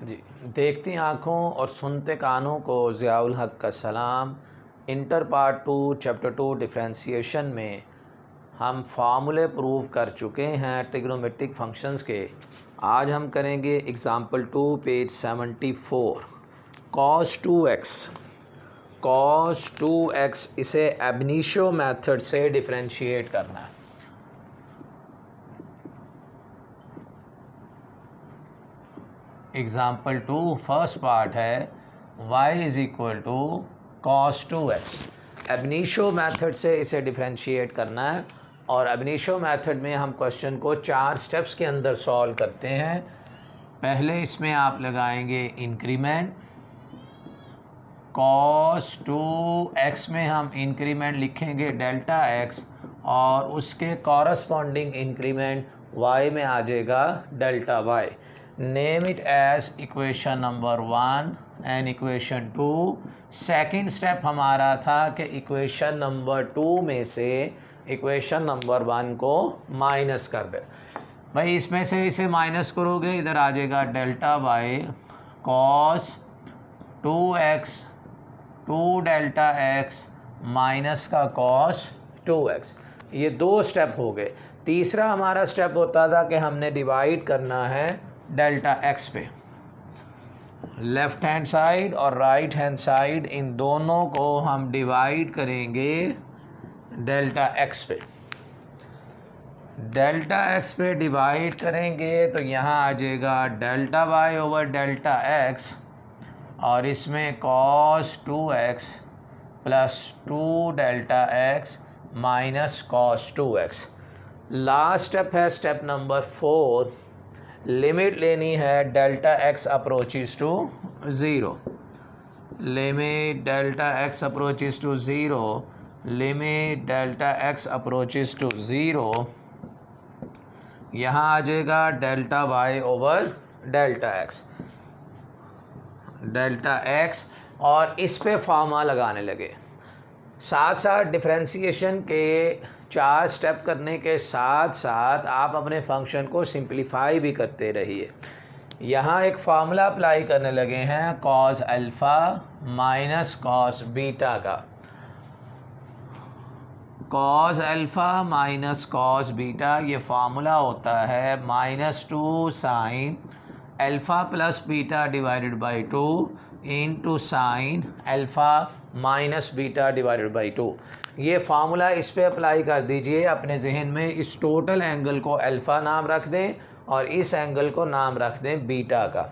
जी, देखती आँखों और सुनते कानों को ज़ियाउल हक़ का सलाम। इंटर पार्ट 2 चैप्टर 2 डिफरेंशिएशन में हम फार्मूले प्रूव कर चुके हैं ट्रिग्नोमेट्रिक फंक्शंस के। आज हम करेंगे example 2 page 74 cos 2x। cos 2x इसे एब इनिशियो मेथड से डिफरेंशिएट करना है। एग्ज़ाम्पल 2 फर्स्ट पार्ट है y is equal to cos 2x। एब इनिशियो मेथड से इसे डिफरेंशिएट करना है और एब इनिशियो मेथड में हम क्वेश्चन को 4 स्टेप्स के अंदर सॉल्व करते हैं। पहले इसमें आप लगाएंगे इंक्रीमेंट। cos 2x में हम इंक्रीमेंट लिखेंगे डेल्टा x और उसके कॉरस्पॉन्डिंग इंक्रीमेंट y में आ जाएगा delta y। Name it as equation number 1 and equation 2। Second step हमारा था कि इक्वेशन नंबर 2 में से इक्वेशन नंबर 1 को माइनस कर दे। भाई इसमें से इसे माइनस करोगे इधर आ जाएगा delta y cos 2x 2 delta x minus का cos 2x। ये दो स्टेप हो गए। तीसरा हमारा स्टेप होता था कि हमने डिवाइड करना है डेल्टा x पे। लेफ़्ट हैंड साइड और राइट हैंड साइड इन दोनों को हम डिवाइड करेंगे डेल्टा x पे। डेल्टा x पे डिवाइड करेंगे तो यहाँ आ जाएगा delta y over delta x और इसमें cos 2x plus 2 delta x minus cos 2x। Last step है स्टेप नंबर 4। लिमिट लेनी है delta x approaches to 0। Limit delta x approaches to 0। Limit delta x approaches to 0। यहाँ आ जाएगा delta y over delta x। Delta x और इस पे pharma लगाने लगे। साथ साथ डिफरेंशिएशन के 4 स्टेप करने के साथ साथ आप अपने फंक्शन को सिंप्लीफाई भी करते रहिए। यहाँ एक फार्मूला अप्लाई करने लगे हैं cos alpha minus cos beta का। cos alpha minus cos beta ये फार्मूला होता है -2 sine alpha plus beta divided by 2 into sine alpha minus beta divided by 2। ये फार्मूला इस पे अप्लाई कर दीजिए अपने जहन में। इस टोटल एंगल को अल्फ़ा नाम रख दें और इस एंगल को नाम रख दें बीटा का।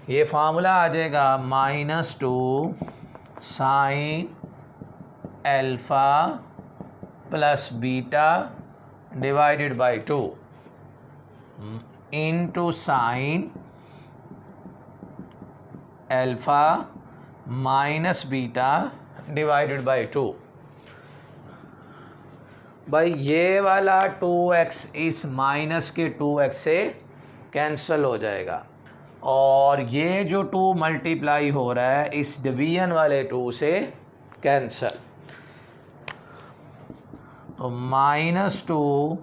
ये फार्मूला आ जाएगा -2 sine alpha plus beta divided by 2 into sine alpha minus beta divided by 2। भाई ये वाला 2x इस माइनस के 2x से कैंसिल हो जाएगा और ये जो 2 मल्टीप्लाई हो रहा है इस डिवीजन वाले 2 से कैंसिल। तो -2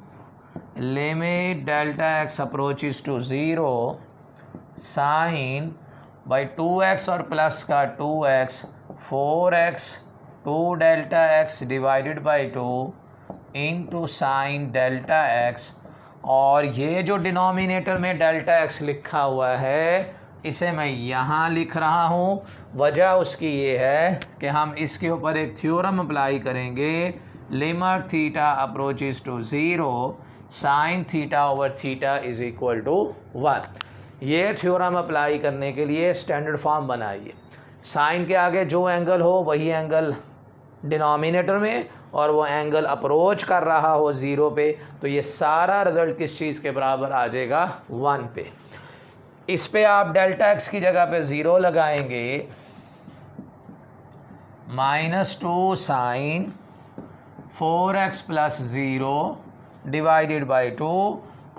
limit delta x approaches to 0 sine by 2x और प्लस का 2x 4x 2 delta x divided by 2 into sine delta x। और ये जो डिनोमिनेटर में डेल्टा x लिखा हुआ है इसे मैं यहाँ लिख रहा हूँ। वजह उसकी ये है कि हम इसके ऊपर एक थ्योरम अप्लाई करेंगे। Limit theta approaches to 0 sine theta over theta is equal to 1। ये थ्योरम अप्लाई करने के लिए स्टैंडर्ड फॉर्म बनाइए। साइन के आगे जो एंगल हो वही एंगल डिनोमिनेटर में और वो एंगल अप्रोच कर रहा हो 0 पे, तो ये सारा रिज़ल्ट किस चीज़ के बराबर आ जाएगा 1 पे। इस पे आप डेल्टा x की जगह पे 0 लगाएंगे। -2 sign 4x plus 0 divided by 2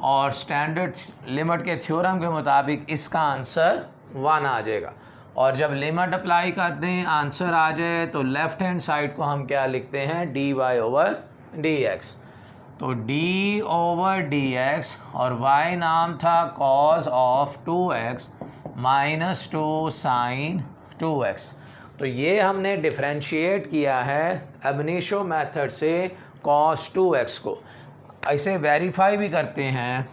और स्टैंडर्ड लिमिट के थ्योरम के मुताबिक इसका आंसर 1 आ जाएगा। और जब लिमिट अप्लाई कर दें आंसर आ जाए तो लेफ़्ट हैंड साइड को हम क्या लिखते हैं dy ओवर dx। तो d ओवर dx और y नाम था cos of 2x minus 2 sign 2x। तो ये हमने डिफ्रेंशिएट किया है अब इनिशियो मेथड से cos 2x को। ऐसे वेरीफाई भी करते हैं,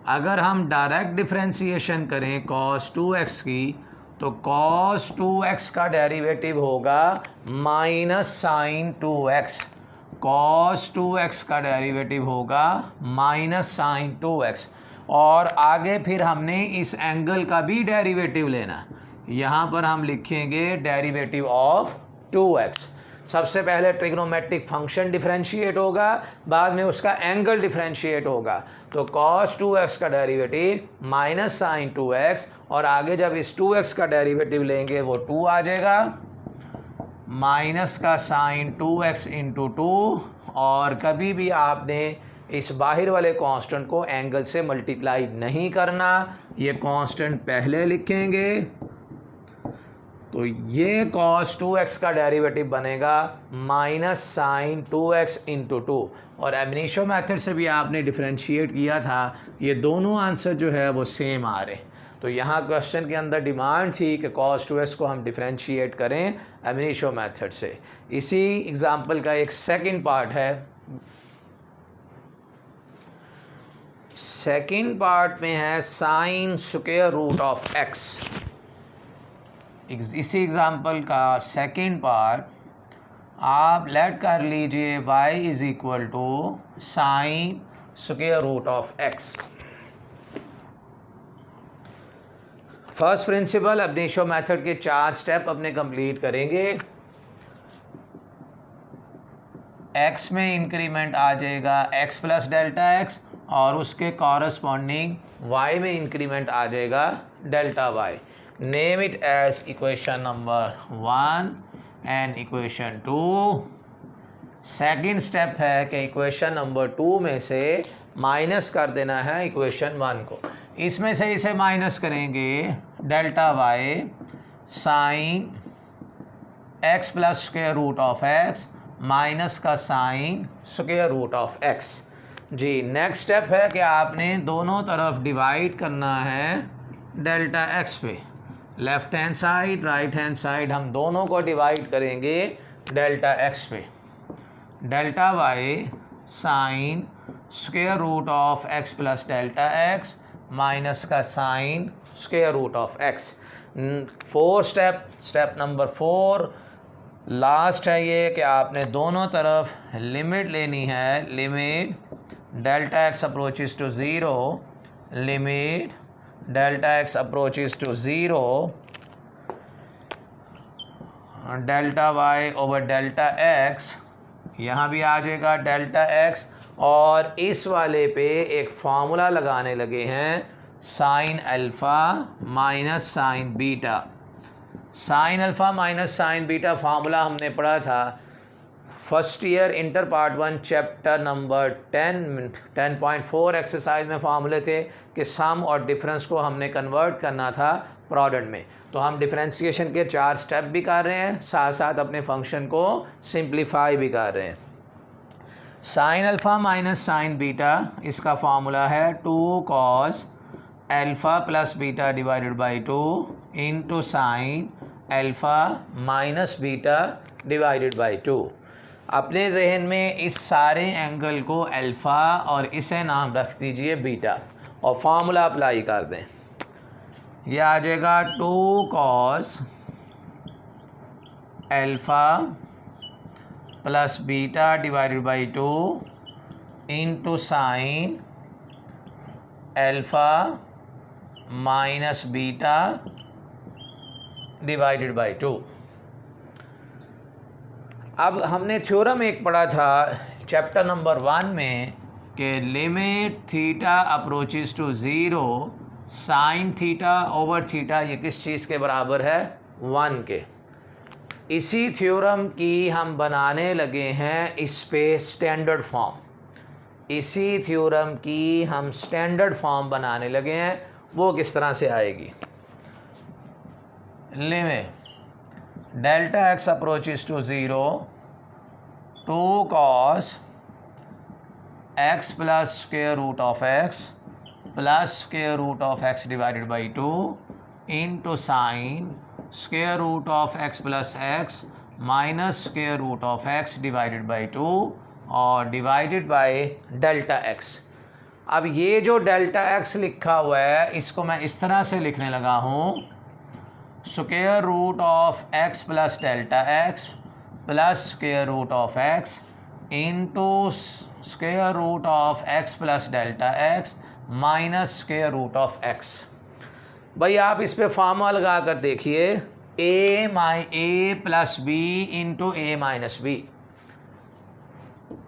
अगर हम डायरेक्ट डिफ्रेंशिएशन करें cos 2x की तो cos 2x का डेरिवेटिव होगा minus sign 2x। cos 2x का डेरिवेटिव होगा माइनस साइन 2x। और आगे फिर हमने इस एंगल का भी डेरिवेटिव लेना, यहाँ पर हम लिखेंगे डेरिवेटिव ऑफ 2x। सबसे पहले ट्रिग्नोमेट्रिक फंक्शन डिफरेंशिएट होगा, बाद में उसका एंगल डिफरेंशिएट होगा। तो cos 2x का डेरिवेटिव माइनस साइन 2x, और आगे जब इस 2x का डेरिवेटिव लेंगे वो 2 आ जाएगा, माइनस का साइन 2x इंटू 2। और कभी भी आपने इस बाहर वाले कांस्टेंट को एंगल से मल्टीप्लाई नहीं करना, ये कांस्टेंट पहले लिखेंगे। तो ये cos 2x का डेरिवेटिव बनेगा माइनस साइन 2x इंटू 2। और अब इनिशियो मेथड से भी आपने डिफरेंशिएट किया था, ये दोनों आंसर जो है वो सेम आ रहे। तो यहाँ क्वेश्चन के अंदर डिमांड थी कि cos 2x को हम डिफरेंशिएट करें अब इनिशियो मेथड से। इसी एग्जांपल का एक सेकंड पार्ट है। सेकंड पार्ट में है sine square root of x। इसी एग्जांपल का सेकंड पार्ट आप लेट कर लीजिए y is equal to sine square root of x। First principle ab initio method के 4 स्टेप अपने कंप्लीट करेंगे। x में इंक्रीमेंट आ जाएगा x प्लस डेल्टा x, और उसके कॉरस्पॉन्डिंग y में इंक्रीमेंट आ जाएगा delta y। Name it as equation number 1 and equation 2। Second step है कि इक्वेशन नंबर 2 में से माइनस कर देना है इक्वेशन 1 को। इसमें से इसे माइनस करेंगे delta y sine x plus square root of x minus का sine square root of x। जी नेक्स्ट स्टेप है कि आपने दोनों तरफ डिवाइड करना है डेल्टा x पे। Left hand side right hand side हम दोनों को डिवाइड करेंगे डेल्टा x पे। Delta y sine square root of x plus delta x minus का sine square root of x। 4 step number 4 last है ये कि आपने दोनों तरफ लिमिट लेनी है। Limit delta x approaches to 0, limit delta x approaches to 0, delta y over delta x, यहाँ भी आ जाएगा डेल्टा x। और इस वाले पे एक फार्मूला लगाने लगे हैं sine alpha minus sign beta. Sine alpha minus sign beta formula हमने पढ़ा था first year inter part 1 chapter number 10.4 exercise में फार्मूले थे कि सम और डिफरेंस को हमने कन्वर्ट करना था प्रोडक्ट में। तो हम डिफरेंशिएशन के 4 स्टेप भी कर रहे हैं, साथ साथ अपने फंक्शन को सिंप्लीफाई भी कर रहे हैं। Sine alpha minus sign beta, इसका फार्मूला है 2 cos alpha plus beta divided by 2 into sine alpha minus beta divided by 2। अपने जहन में इस सारे एंगल को अल्फ़ा और इसे नाम रख दीजिए बीटा, और फार्मूला अप्लाई कर दें। यह आ जाएगा 2 cos alpha plus beta divided by 2 into sine alpha minus beta divided by 2। अब हमने थ्योरम एक पढ़ा था चैप्टर नंबर 1 में कि limit theta approaches to 0 sine theta over theta ये किस चीज़ के बराबर है 1 के। इसी थ्योरम की हम बनाने लगे हैं इस पे स्टैंडर्ड फॉर्म। इसी थ्योरम की हम स्टैंडर्ड फॉर्म बनाने लगे हैं, वो किस तरह से आएगी। Limit delta x approaches to 0 2 cos x plus square root of x plus square root of x divided by 2 into sine square root of x plus x minus square root of x divided by 2 और divided by delta x. अब ये जो delta x लिखा हुआ है इसको मैं इस तरह से लिखने लगा हूँ, square root of x plus delta x plus square root of x into square root of x plus delta x minus square root of x. भाई आप इस पे फार्मूला लगा कर देखिए, A plus B into A minus B,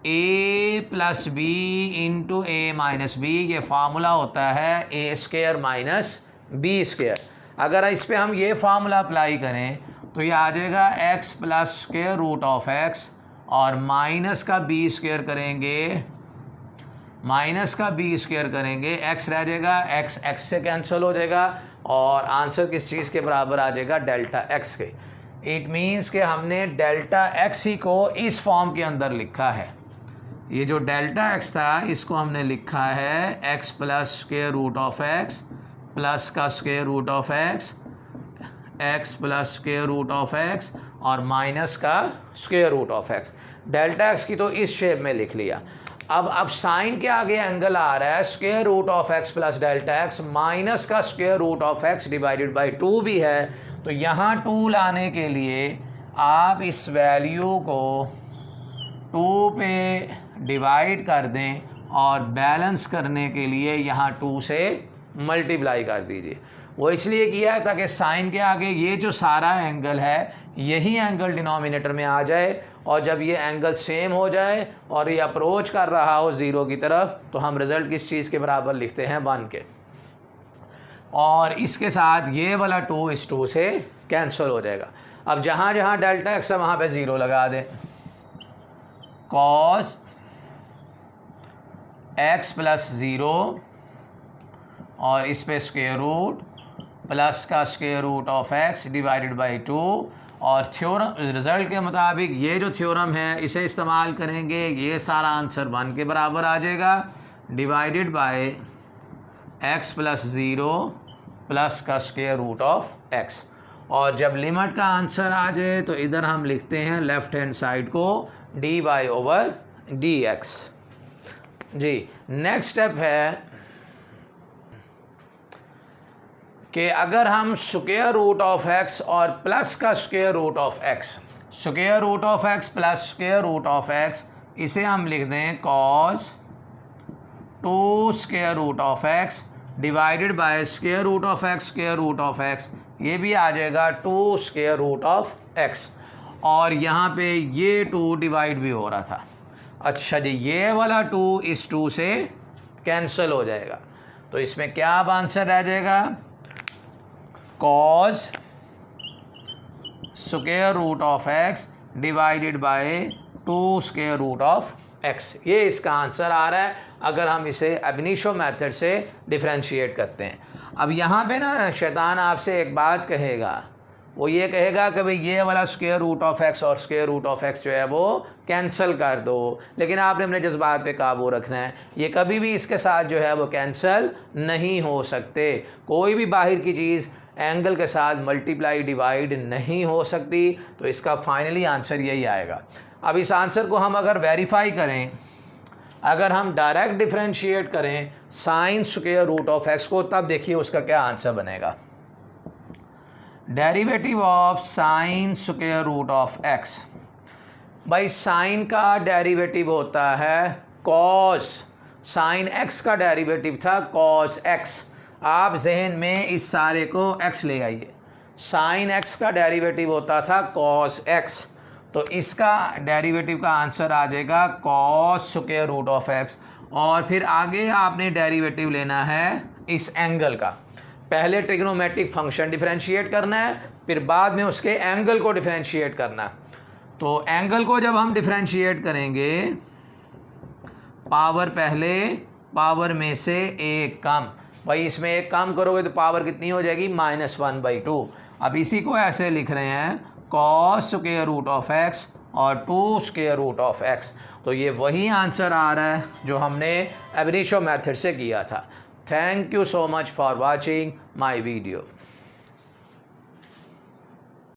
A plus B into A minus B, ये formula होता है A square minus B square. अगर इस पे हम ये फार्मूला अप्लाई करें तो ये आ जाएगा x plus square root of x और माइनस का बी स्क्वायर करेंगे, माइनस का बी स्क्वायर करेंगे, एक्स रह जाएगा, एक्स एक्स से कैंसिल हो जाएगा और आंसर किस चीज़ के बराबर आ जाएगा, डेल्टा एक्स के। इट मीन्स कि हमने डेल्टा एक्स ही को इस फॉर्म के अंदर लिखा है। ये जो डेल्टा एक्स था इसको हमने लिखा है X plus square root of x plus का square root of X, X plus square root of x और माइनस का square root of X. Delta X की तो इस शेप में लिख लिया। अब साइन के आगे एंगल आ रहा है square root of x plus delta x minus का square root of x divided by 2 भी है, तो यहाँ 2 लाने के लिए आप इस वैल्यू को 2 पे डिवाइड कर दें और बैलेंस करने के लिए यहाँ 2 से मल्टीप्लाई कर दीजिए। वो इसलिए किया है ताकि साइन के आगे ये जो सारा एंगल है यही एंगल डिनोमिनेटर में आ जाए और जब ये एंगल सेम हो जाए और ये अप्रोच कर रहा हो ज़ीरो की तरफ तो हम रिज़ल्ट किस चीज़ के बराबर लिखते हैं, 1 के। और इसके साथ ये वाला 2 इस 2 से कैंसिल हो जाएगा। अब जहाँ जहाँ डेल्टा एक्स है वहाँ पे 0 लगा दें। कॉस एक्स प्लस 0 और इस पे स्क्वायर रूट प्लस का square root of x divided by 2 और थ्योरम रिज़ल्ट के मुताबिक ये जो थ्योरम है इसे इस्तेमाल करेंगे, ये सारा आंसर 1 के बराबर आ जाएगा divided by x plus 0 plus का स्क्वायर रूट ऑफ एक्स। और जब लिमिट का आंसर आ जाए तो इधर हम लिखते हैं लेफ़्ट हैंड साइड को dy ओवर dx। जी नेक्स्ट स्टेप है कि अगर हम स्क्वायर रूट ऑफ एक्स और प्लस का square root of x, square root of x plus square root of x, इसे हम लिख दें cos 2 square root of x divided by square root of x square root of x, ये भी आ जाएगा 2 square root of x. और यहाँ पे ये 2 डिवाइड भी हो रहा था। अच्छा जी, ये वाला 2 इस 2 से कैंसिल हो जाएगा, तो इसमें क्या अब आंसर रह जाएगा, cos square root of x divided by 2 square root of x. ये इसका आंसर आ रहा है अगर हम इसे अब इनिशियो मेथड से डिफरेंशिएट करते हैं। अब यहाँ पे ना शैतान आपसे एक बात कहेगा, वो ये कहेगा कि भाई ये वाला स्क्वायर रूट ऑफ एक्स और स्क्वायर रूट ऑफ एक्स जो है वो कैंसिल कर दो, लेकिन आपने अपने जज्बात पे काबू रखना है। ये कभी भी इसके साथ जो है वो कैंसिल नहीं हो सकते। कोई भी बाहर की चीज़ एंगल के साथ मल्टीप्लाई डिवाइड नहीं हो सकती, तो इसका फाइनली आंसर यही आएगा। अब इस आंसर को हम अगर वेरीफाई करें, अगर हम डायरेक्ट डिफरेंशिएट करें sine square root of x को, तब देखिए उसका क्या आंसर बनेगा। Derivative of sine square root of x, भाई साइन का डेरिवेटिव होता है कॉस, साइन एक्स का डेरिवेटिव था कॉस एक्स। आप जहन में इस सारे को एक्स ले आइए, साइन एक्स का डेरिवेटिव होता था कॉस एक्स, तो इसका डेरिवेटिव का आंसर आ जाएगा cos square root of x. और फिर आगे आपने डेरिवेटिव लेना है इस एंगल का। पहले ट्रिग्नोमेट्रिक फंक्शन डिफरेंशिएट करना है, फिर बाद में उसके एंगल को डिफरेंशिएट करना है। तो एंगल को जब हम डिफरेंशिएट करेंगे, पावर पहले, पावर में से एक कम, भाई इसमें एक कम करोगे तो पावर कितनी हो जाएगी, -1/2। अब इसी को ऐसे लिख रहे हैं cos square root of x और 2 स्क्वायर रूट ऑफ एक्स। तो ये वही आंसर आ रहा है जो हमने एब इनिशियो मेथड से किया था। Thank you so much for watching my video.